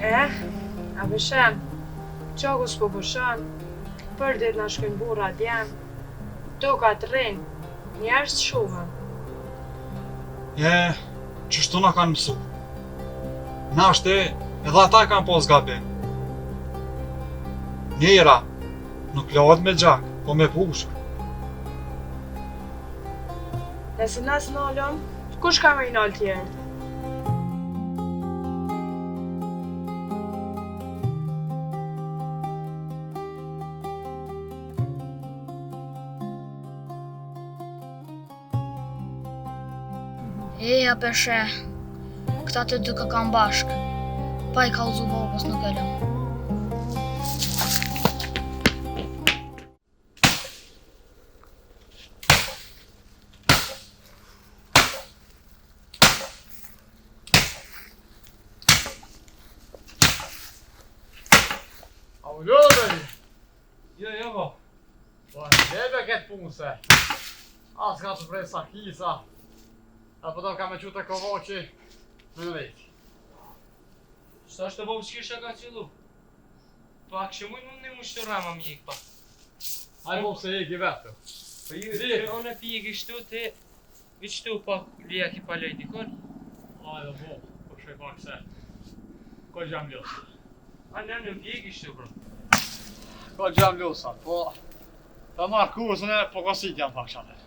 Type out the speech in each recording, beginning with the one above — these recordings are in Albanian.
A vëshen, qoku s'po pushon, për dit na shkojnë burrat djem, toka të rrinë, njerëz të shuhen. Qështu na kanë mësu. Na shte, edhe ata kanë pos gabim. Njëra, nuk lahet me gjak, po me pushk. Nëse nas nalëm, kush ka me i nalë tjerët? Eja peshe, këta të dy ka kanë bashk, pa i kallzu babës nuk e lëm. Lodëri! Jo, po. Po, ndebe këtë punë se. As ka të prej sakisa. Apo do ka me qute kovoqi me vetë. Šta što bom shkisha ka qëllu? Pa kështë mujnë në më shtë rama mjek pa. Aj bom se jeki vetë. Po ju, one pije kështu të kështu pa lija ki pa lejt dikon. Aj do bom, po shkoj pak se. Ko gjam ljosa. A në pije kështu bro. Ko gjam ljosa, po. Ta marrë kursën e po kosit jam pak shate.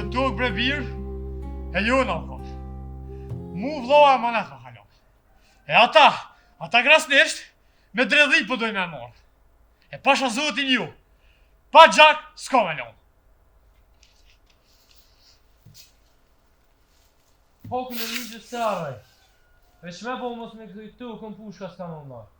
Kjo tokë bre birë, e ju në kosh. Mu vloa e manet më halon. E ata grasnisht, me dredhi po dojnë me morë. E pasha zotin ju, pa gjak, s'ka me lonë. Hokën e një gjë saraj. Veç me po mos me këtu këm pushka s'ka më marrë.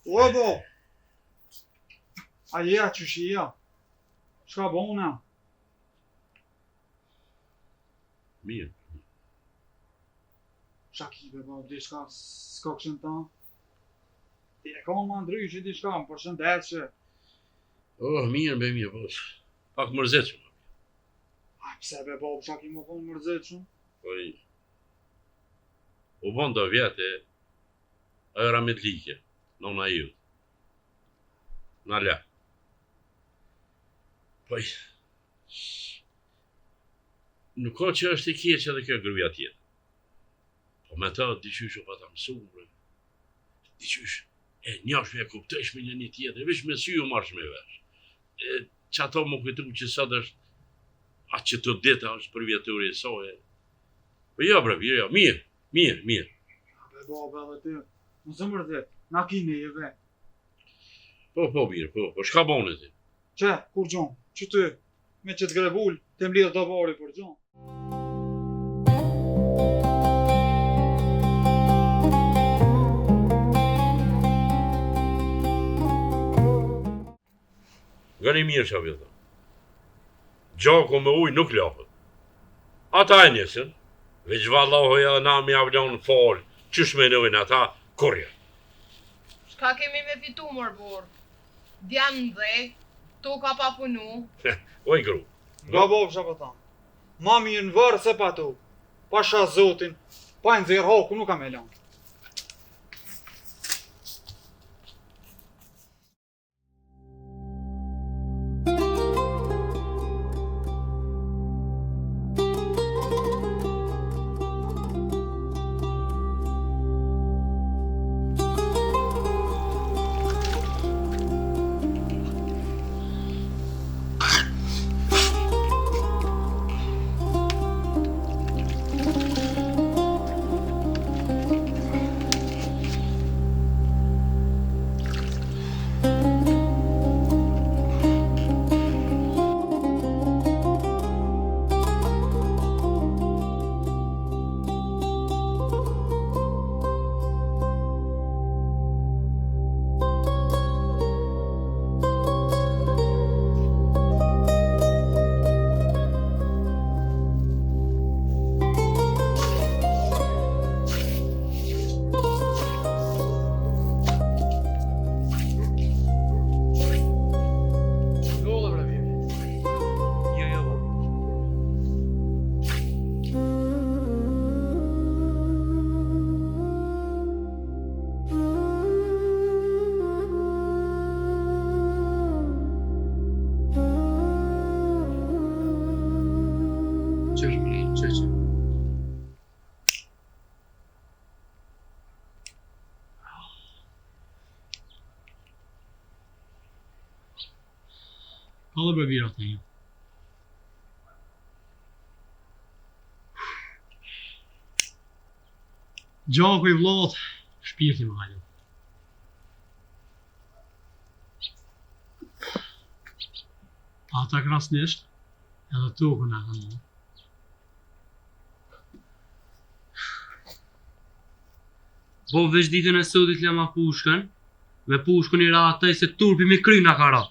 O, bo! A jeja qëshia? Shka bona? Mirë. Shakive, bo, diçka s'ka këshën ta? Ti e ka ma ndryshë diçka, më përshëndetje. Oh, mirë, po. Pak mërzitshëm. A, pse be, bo, shaki më konë mërzitshëm? Po i... U bon do vjetë, ajo Rametlike, nona ju. Na la. Po i... Nuk ka që është i keq edhe kjo gruja tjetë. Po me ta, diqysh o pa ta mësumë, diqysh, njash me kuptesh me një tjetër, vish me sy u marsh me vesh. Që ato më këtu që sot është atë që të dita është për vjeturi e soje. Po jo, bre, jo, mirë. Be, baba, dhe ti, më zë mërzit, na kini e ve. Po, mirë, po, shka bone ti? Që, kur gjon, që ty, me që të grevull, të mlidhë të bari për gjon. Gani mirë që vjetë. Gjako me uj nuk lafët. Ata e njësën, veç vallohoja na mi avlon falë, qysh me nëjnë ata, kurja. Shka kemi me fitu mërë borë? Djanë dhe, to ka pa punu. Oj gru. Nga bobë shapëtan, ma mirë në vërë se pa tu, pa sha zotin, pa në zirë hoku nuk kam e lanë. Hallë bre birat në ju. Gjako i vlot, shpirti më hajdu. Ata krasnisht, edhe tokën e hënë. Po veç ditën e sotit lema pushkën, me pushkën i ra ataj se turpi me kryna ka ra.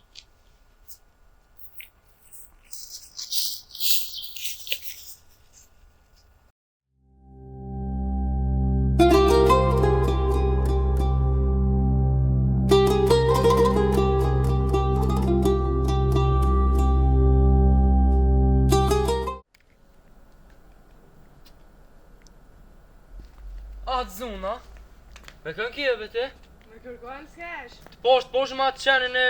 Me kënë kje be ti? Me kërkojnë s'kesh. Të poshtë ma të qenin e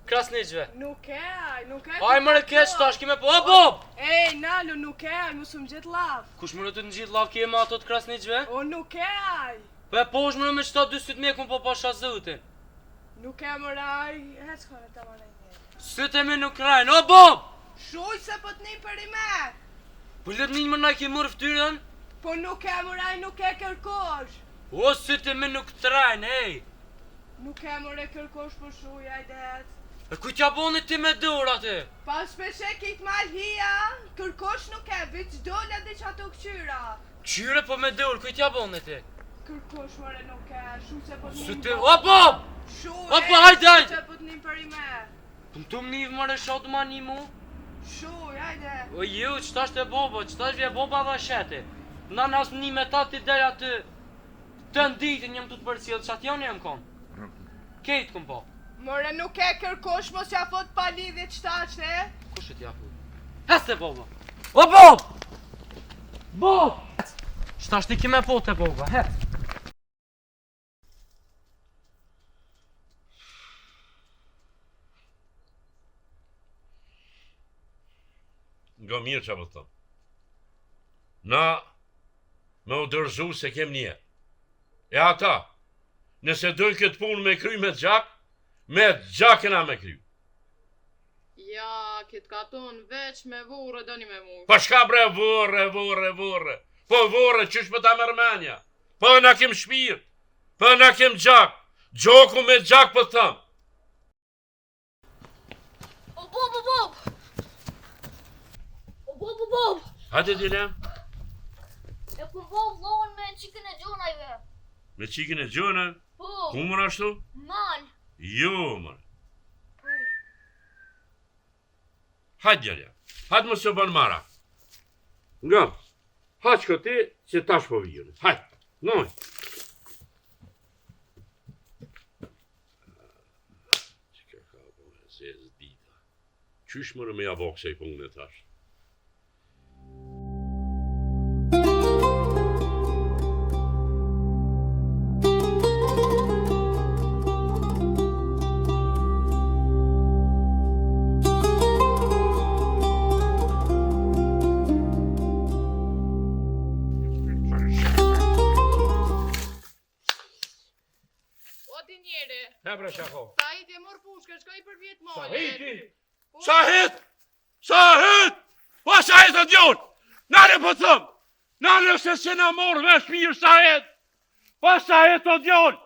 krasniqve. Nuk e aj, nuk e... Aj mërë keq tash kime po, Bob! Ej, Nalo, nuk e aj, mu s'm gjithë lav. Kush më në të në gjithë lav kje ma ato të krasniqve? O, nuk e aj. Pe poshtë më në me qëta 2 sytë mjekun po pasha zëtin. Nuk e mëraj, hec kone të më një. Sytë e mi nuk rajnë, o Bob! Shuj se po t'ni për i me. Po letë një më na ki mërë ftyrën? Po nuk e mëraj, nuk e kërkosh. O sytë e mi nuk të rajnë, ej! Nuk e mërë kërkosh për shuj, ajde hec. E ku tja boni ti me dur aty? Pas peshe kit mal hia, kërkosh nuk e, vic dole dhe që ato këqyra. Qyre po me dur, ku tja boni ti? Kërkosh mëre nuk e, shu se po t'nim... Sytë, o Bob! Shu O, po, hajde, hajde! Shu se po t'nim për i me. Pëm të më nivë mërë shatë ma një mu? Shu, ajde. O ju, qëta është e Bobo, qëta është vje Boba dhe sheti. Na nas një me ta t'i del aty. Të nditin jem të të përcilë, që atë janë jem konë. Kejtë këm po. Mëre nuk e kërkosh mos ja fot pa lidhje qëta qëte. Kush e t'ja fu? Heste Boba! O Bob! Bob! Qëta është ti kime po të Boba, het! Nga mirë që më thëmë. Na me u dërzu se kem nje. E ata, nëse dojnë këtë punë me kry me gjak e na me kry. Ja, kitë katon veç me vurë do një me mu. Pa shka bre vurë. Po vurë, qysh për ta mërmenja. Po na kem shpirt. Po na kem gjak. Gjoku me gjak për thëmë. O Bob! O Bob! Hajde dilem. E ku Bob vlohen me qikën e gjonajve. Me qikën e gjona. Po, Ku mër ashtu? mal. Jo, mërë. Hajde djelja. Hajde më së banë mara. Nga, haqë këti që tash po vijën. Hajde, noj. Që ka bëhe zezë dita. Qysh mërë me jabok se i punë e tash? Ne bre shako. Sahit e mor pushkë, shkoj për vjetë mojë. Sahit! Sahit! Po Sahit o djon! Nane po thëm! Nane se se na morë vesh mirë Sahit! Po Sahit o djon!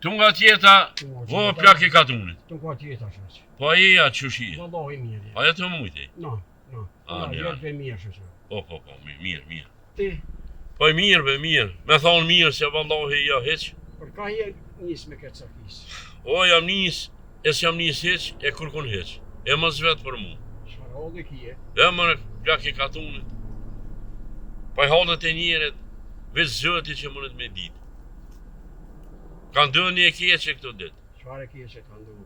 Tu nga tjeta, vo plak i katunit. Tu ka tjeta shoqë. Po i atë qushie. Vallahi mirë. Aja të mujti. No. A, Ja, ne, jetë be mirë shoqë. Po, mirë. Ti, Po i mirë, be mirë. Me thonë mirë se vallahi ja heq. për ka je nis me këtë sakis. O jam nis, e s'jam nis heq, e kërkon heq. E mos vetë për mu. Çfarë holli kije? E më në plak i katunit. Pa i halët e njerët, veç zëti që mënet me ditë. Kanë dënë një e keqe këto ditë. Çfarë kije që ka ndonë?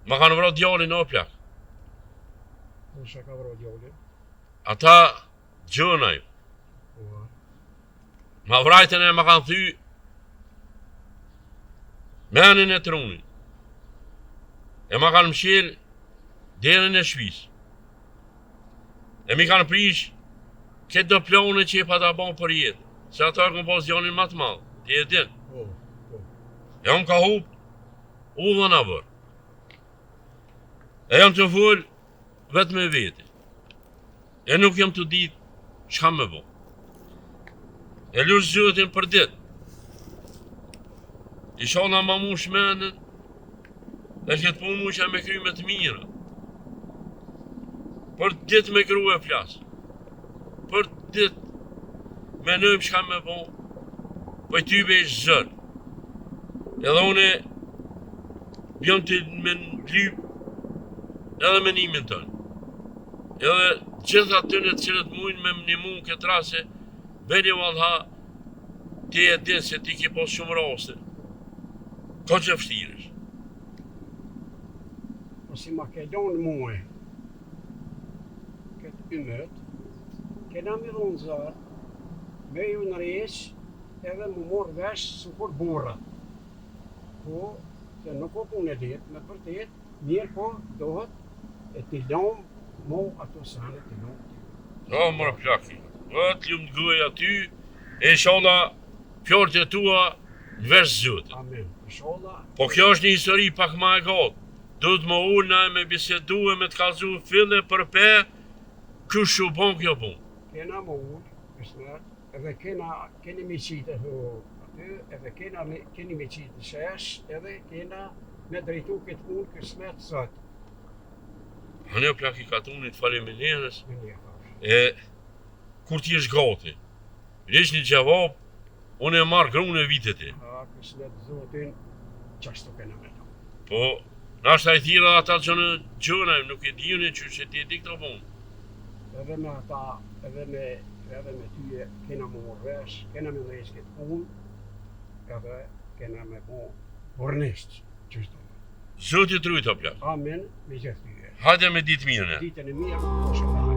Ma kanë vrat djallin o plak. Po shka ka vro djallin? Ata gjënaj. Po. Ma vrajten e ma kanë thy menin e trunit. E ma kanë mshil derën e shvis. E mi kanë prish këtë do plone që e pa ta bon për jetë. Se ata e këmë pas djallin ma të malë. Ti e din. Po. E unë ka hup udhën a vërë. E jam të full vetë me vete. E nuk jam të ditë çka me bo. E lush zëtin për ditë. I shona ma mu shmenën, e këtë punë mu që me kry me të mira. Për ditë me kru e flasë. Për ditë me nëjmë çka me bo, për ty be ishë zërë. Edhe une bjëm të me lypë edhe me nimin tënë. Edhe gjitha të në cilët mujnë me një mund këtë rase, beni valha, ti e din se ti ki pos shumë raste. Ka që fështirësh. Po si Makedonë muë, këtë ymët, kena mi dhonë zërë, me ju në rejsh edhe më morë vesh së kur burrat. Po, se nuk o punë e ditë, me vërtet, mirë po dohet e t'i lomë mo ato sane t'i lomë. O, mërë plaki, të lumë të gëj aty, e shala fjorët e tua në vesh zëtë. Amen. Inshallah. Po kjo është një histori pak ma e gatë. Duhet më ullë na me bisedu e me të kalzu fille për pe, kështu bon kjo bon. Kena më ullë, kësmer, edhe keni me qitë aty, edhe keni me qitë shesh, edhe kena me drejtu këtë punë kësmer të sëtë. Hane o plaki katunit faleminderës, Me një thash. e kur ti është gati, rish një gjavab, unë e marrë grunë e vitet e. A, kësmer të zotin, qashtu kena me ta. Po, nashta i thira ata që në gjënajmë, nuk e dini që ti e di këto punë. Edhe me ata, edhe me ty kena më morvesh, kena me dhejsh këtë punë, edhe kena me po vornisht, qështu. Zoti të rujtë o plak. Amen, me gjithë tyje. Hajde me ditë mirën e. Ditën e mirë, po shëndaj.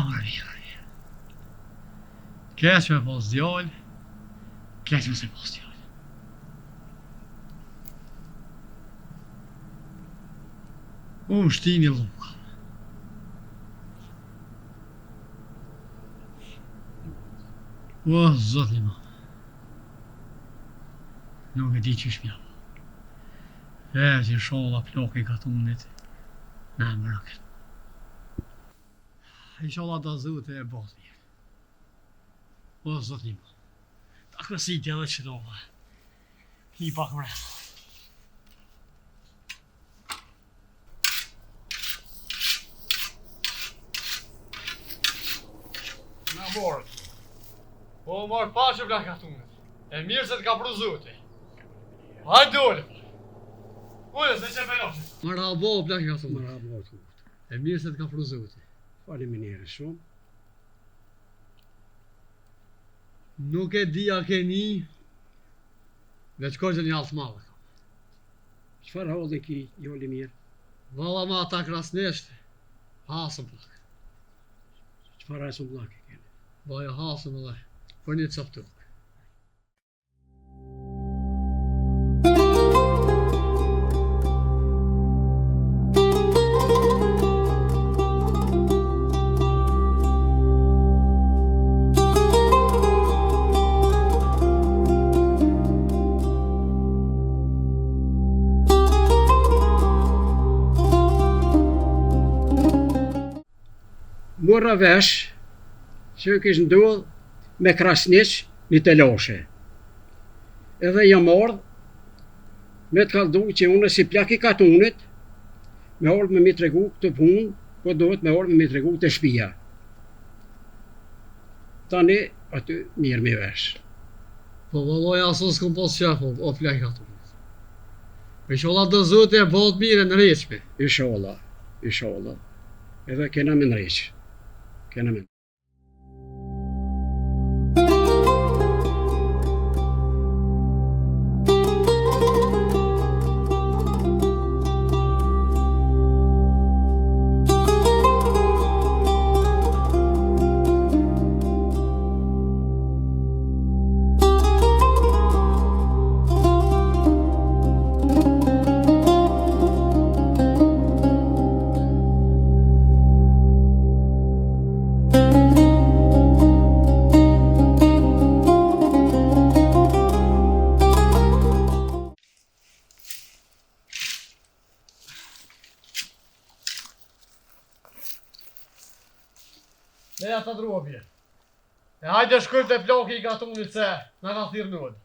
mirë. Keq me pas djallë, keq me se pas djallë. Shtini luka. O, zotni ma. Nuk e di që shpjam. Që sholla ploke ka tunit. Na më rëket. I sholla da zute e bot mirë. O, zotni ma. Ta kësitja dhe që dola. I pak mre. Na morët. Po marë pa që vla ka tunit. E mirë se t'ka pru zute. Hajde dole. Ule, se që peloqe. Marabo, plak ka tunit. Marabo të. E mirë se t'ka pru zute. Faleminderit shumë. Nuk e di a keni, veç kërgjë një altë madhe. Çfarë halli ki, joli mirë? Valla ma ata krasnesht, hasëm plak. Çfarë asum bllak e keni? Baja hasëm edhe, për një coptuk. Mora vesh që kish ndodh me krasniq një teloshe. Edhe jam ardh me të kaldu që unë si plak i katunit me ardh me mi tregu këtë punë, po dohet me ardh me mi tregu të shtëpia. Tani aty mirë mi vesh. Po valloj aso s'kom pas qef, o plak i katunit. Me sholla të zote e bot mire në reqme. Inshallah. Edhe kena me në req. Kena me. Leja ta drobje. E hajde shkojmë të ploki i katunit se na ka thirë nënë.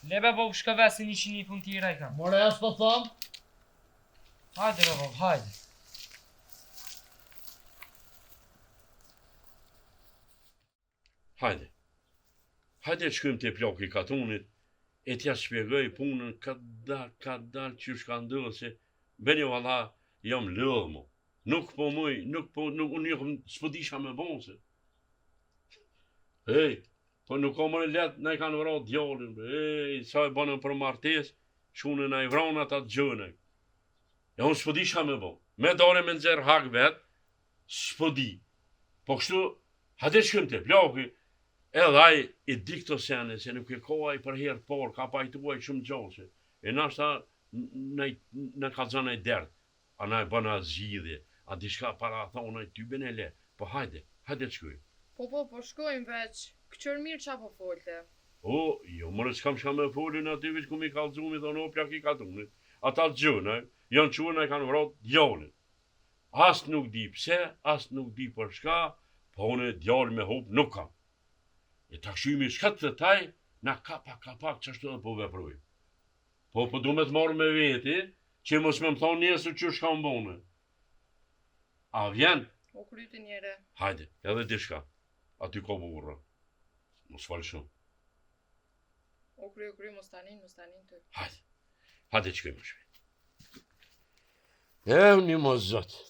Lebe bo shkëvesi një qini pun tira i kam. More e s'po thamë? Hajde be bo, hajde. Hajde shkojmë të ploki i katunit, e t'ja shpjegoj punën ka dal që shka ndodhë se beni valla jam lëdhë mo. Nuk unë s'po disha me bon se. Po nuk ka më letë, ne kanë vra djallin, sa e banën për martes, shune na i vrana ata të gjëne. E unë s'po disha me bon. Me dare me nxerë hak vetë, s'po di. Po kështu, hajde shkëm të plaki, edhe aj i di këto sene, se nuk e kohaj për herë por, ka pajtuaj shumë gjose. E nashta në ka zënë e dertë, a na e bëna zgjidhje. A diçka para thonë ty bën e le, po hajde të shkoj. Po shkojmë veç, këqër mirë qa po folte. Jo, mërë s'kam shka me folin aty veç ku mi kalzumi thonë o plak i katunit. Ata të gjënë, janë quën e kanë vrat djallin. As nuk di pse, as nuk di për shka, po unë djallin me hop nuk kam. E ta këshymi shkat të taj, na kapak qashtu dhe po veproj. Po du me të marrë me veti, që mos me më thonë njësë që shka më bone. A vjen? O kryti njere. Hajde, edhe dishka. Aty ka burra. Mos falë shumë. O kry, mos tanin të. Hajde që këmë shpejt. Një mos zotë.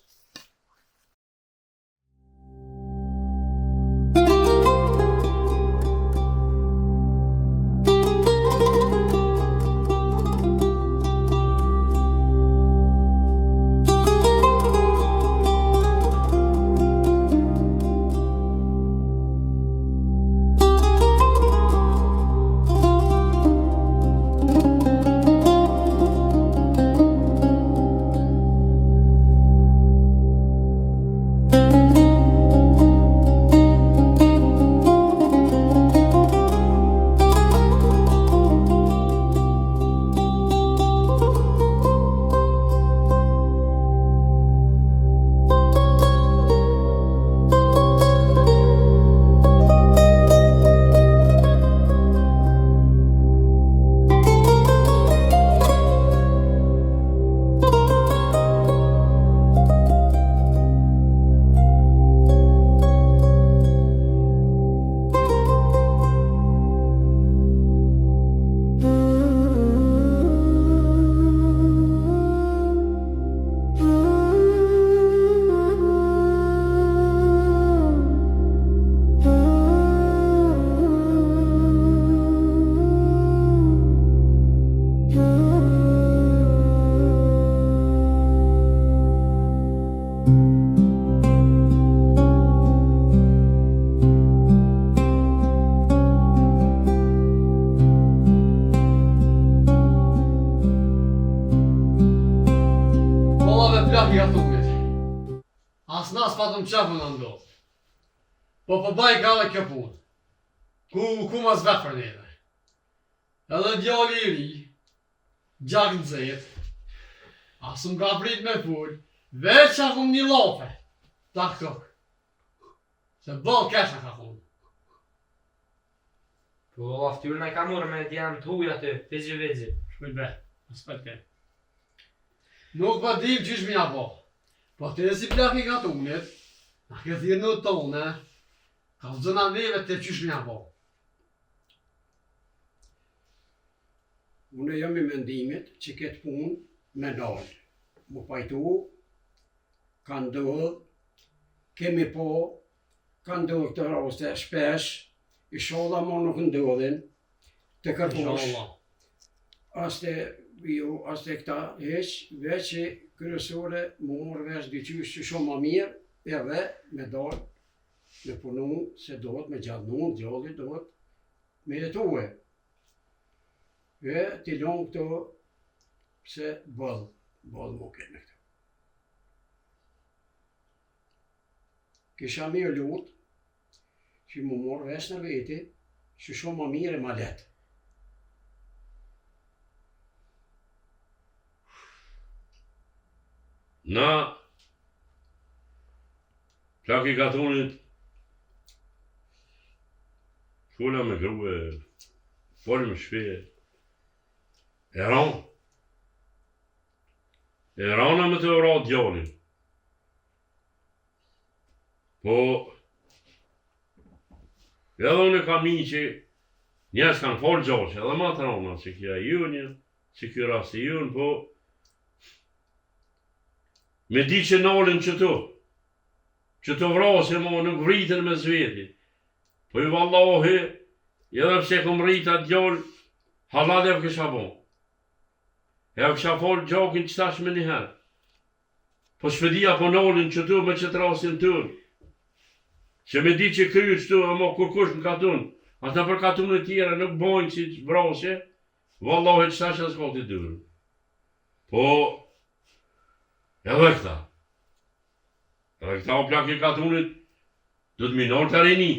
thëmë qafë në ndodhë. Po baj ka dhe kjo punë. Ku ma zvetë për neve. Edhe djali I ri, gjak në zetë, asë m'ka prit me full, veç akum një lope, tak tok. Se bol kesha ka kun. Po, aftyrën e ka mërë me djemë të huja të vizhi. Shkuj be, aspet ke. Nuk pa dim qysh mi bo. Po të e si plak I katunit, na ke thirë në tonë, ka vëzëna neve të qysh mi bo. Unë jam I mendimit që këtë punë me dalë. Mu pajtu, ka ndodhë, kemi po, ka ndodhë këtë raste shpesh, inshallah ma nuk ndodhin, të kërkosh. Aste këta heq, veç që kryesore më morë vesh dyqysh që shumë ma mirë, edhe me dalë, me punu, se dohet me gjadnu, djallit dohet me jetue. E t'i lonë këto, se bëllë më kene këto. Kisha mirë lutë, që më morë vesh në veti, që shumë ma mirë e ma letë. Na, plak I katunit, shkolla me grue, folë me shpje, e rana me të ora djallin. Po, edhe unë kam një që njerës kanë folë gjallë, edhe ma të rana, që kja junja, që kjo rasti jun, po, me di që nalin që të vrasë ma nuk vritën me zveti. Po I vallahi, edhe pse kom rrita djallë, halat e kësha bon. E kësha folë gjakin që tash me njëherë. Po shpedia po nalin që me që të rasin tërë. Që me di që kryrë që e mo kur kush në katun, ata për katun e tjera nuk bojnë që vrasje, vallahi që tash e s'ka të dyrë. Po, edhe këta o plak I katunit, du të minor të rini.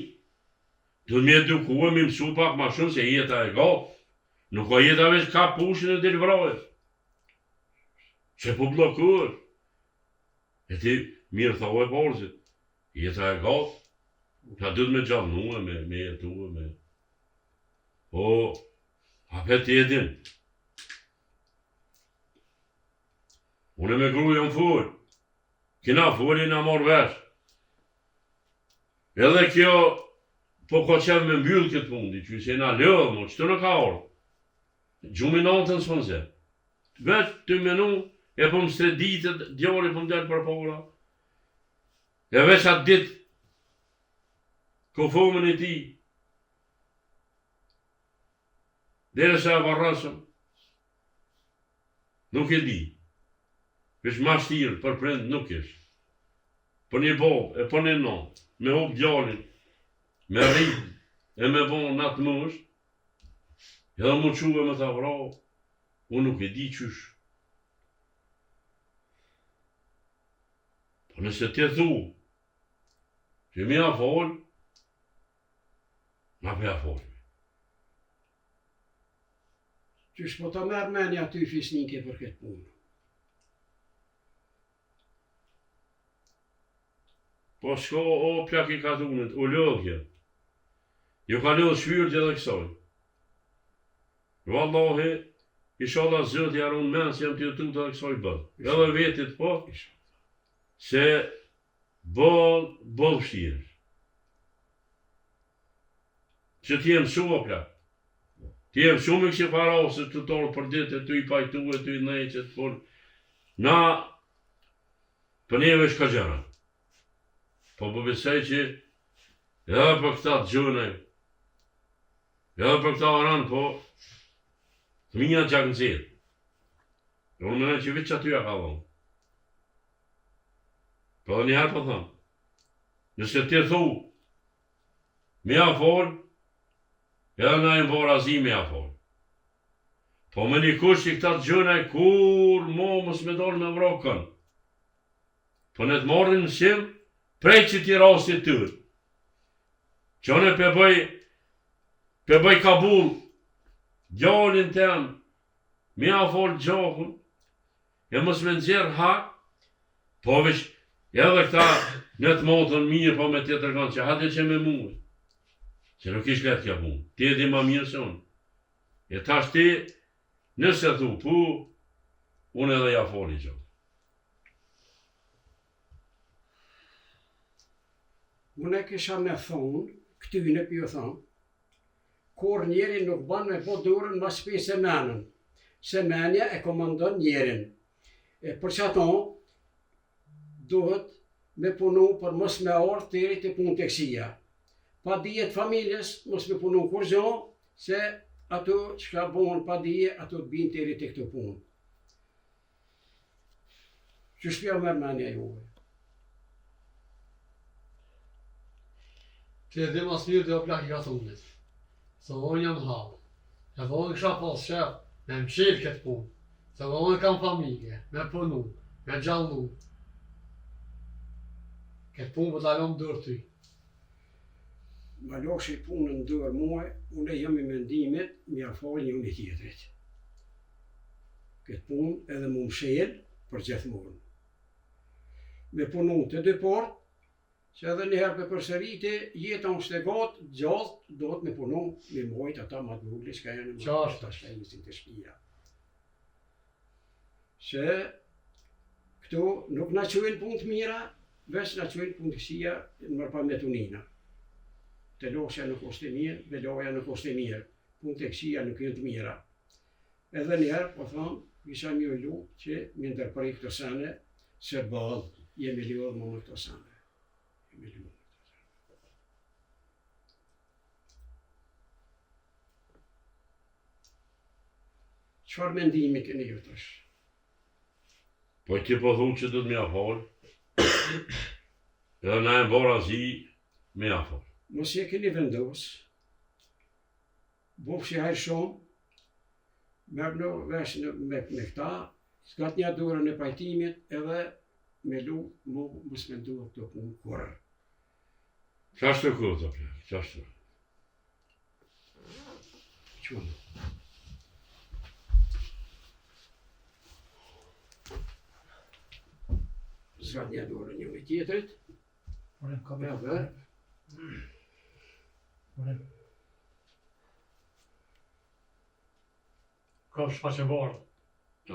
Du të mi edukue, mi mësu pak ma shumë se jeta e gatë. Nuk o jeta veç ka pushin e del vrajës. Që po blokur. E ti mirë thau e porzit. Jeta e gatë. Ta du të me gjallnue, me jetue, me... Po, hapet jetin. Unë me gru jam full. Kina fulli na mor vesh. Edhe kjo, po ko qev me mbyll këtë mundi, që se na lëdhë mo, që të në ka orë. Gjumi natën s'pon se. Veç të menu, e po më streditët, djori po më delë për pola. E veç atë dit, kofomën e ti. Dere se e varrasëm. Nuk e di. Vesh ma shtirë për prind nuk ish. Për një bob, e për një non, me hop djallin, me rrit, e me bon në atë mësh, edhe më quve me të vra, unë nuk e di qysh. Po nëse të thu, që mi a fol, na pe a fol. Qysh po të merë menja ty fisnike për këtë punë. Po shko o plak I katunit, o lodhje. Jo ka lodhë shvyrët edhe kësoj. Wallahi, inshallah zëti arun men se jam të jetu të kësoj bëllë. Edhe vetit po, se bëllë fshirë. Që t'jem shumë o plak. T'jem shumë I kështë parasë të torë për ditë, të I pajtu e të I nejqet, por na për neve shka gjera. Po besoj që edhe për këta të gjëne, edhe për këta oran, po të minja gjak në zirë. Unë mëne që vitë që atyja ka dhonë. Po dhe njëherë po thëmë, nëse ti thu, me a folë, edhe na I mbora zi me a folë. Po me një kush që këta të gjëne, kur mo mos me dorë me vrokën. Po ne të marrin në shimë, prej që ti rastit tërë. Qone pe bëj kabul, gjallin tem, me a fol gjakun, e mos me nxerë hak, po veç edhe këta në të motën mirë, po me tjetër kanë që hate që me muë. Që nuk ish letë kja punë, ti e di ma mirë se unë. E tash ti, nëse thu pu, unë edhe ja foli gjakun. Unë e kisha me thonë, këtyne pjo thonë, kur njeri nuk ban me po durën ma shpi se menën. Se menja e komandon njerin. E për që ato, duhet me punu për mos me orë të tëri të punë të kësia. Pa dijet familjes, mos me punu kur gjo, se ato që ka bonë pa dije, ato të binë tëri të këtë punë. Që shpja mërë menja juve. Ti e di mas mirë të o plak i katunit. Se unë jam halë. E dhe unë kësha pas shef me më qilë këtë punë. Se dhe unë kam familje, me punu, me gjallu. Këtë punë për talon dërë ty. Ma loshi punën në dërë muaj, unë jam i mendimit mja falë një unë i tjetrit. Këtë punë edhe mu më shelë për gjithmonë. Me punu të dy portë, që edhe njëherë për përsëriti, jetën është e gatë, gjallë, do të me punu, me mojtë ata ma të vugli, shka janë më të shkajnësin të shpia. Se këtu nuk na qujnë punë të mira, veç na qujnë punë të kësia në mërpa me tunina. Të losja nuk është e mirë, veloja nuk është e mirë, punë të kësia nuk jenë të mira. Edhe njerë, po thonë, isha një lu që më ndërpëri këto sene, se bëllë, jemi liodhë më në këto sene. Qëfar mendimi keni ju tash? Po ti po thunë që du të mja falë, edhe na e mbora zi, mja falë. Mos je keni vendos, bofshi hajë shumë, merë në vesh me këta, s'kat një durën e pajtimit edhe me lu, mos me ndu këto punë kurë. Qashtë të kërë të plek, qashtë të. Qënë? S'kat një durën një me tjetrit, edhe Ka shpa që barë.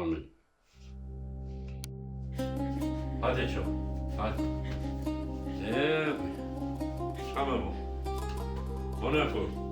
Amin. Hajde qo, hajde. Shka me bo? Kone e kur?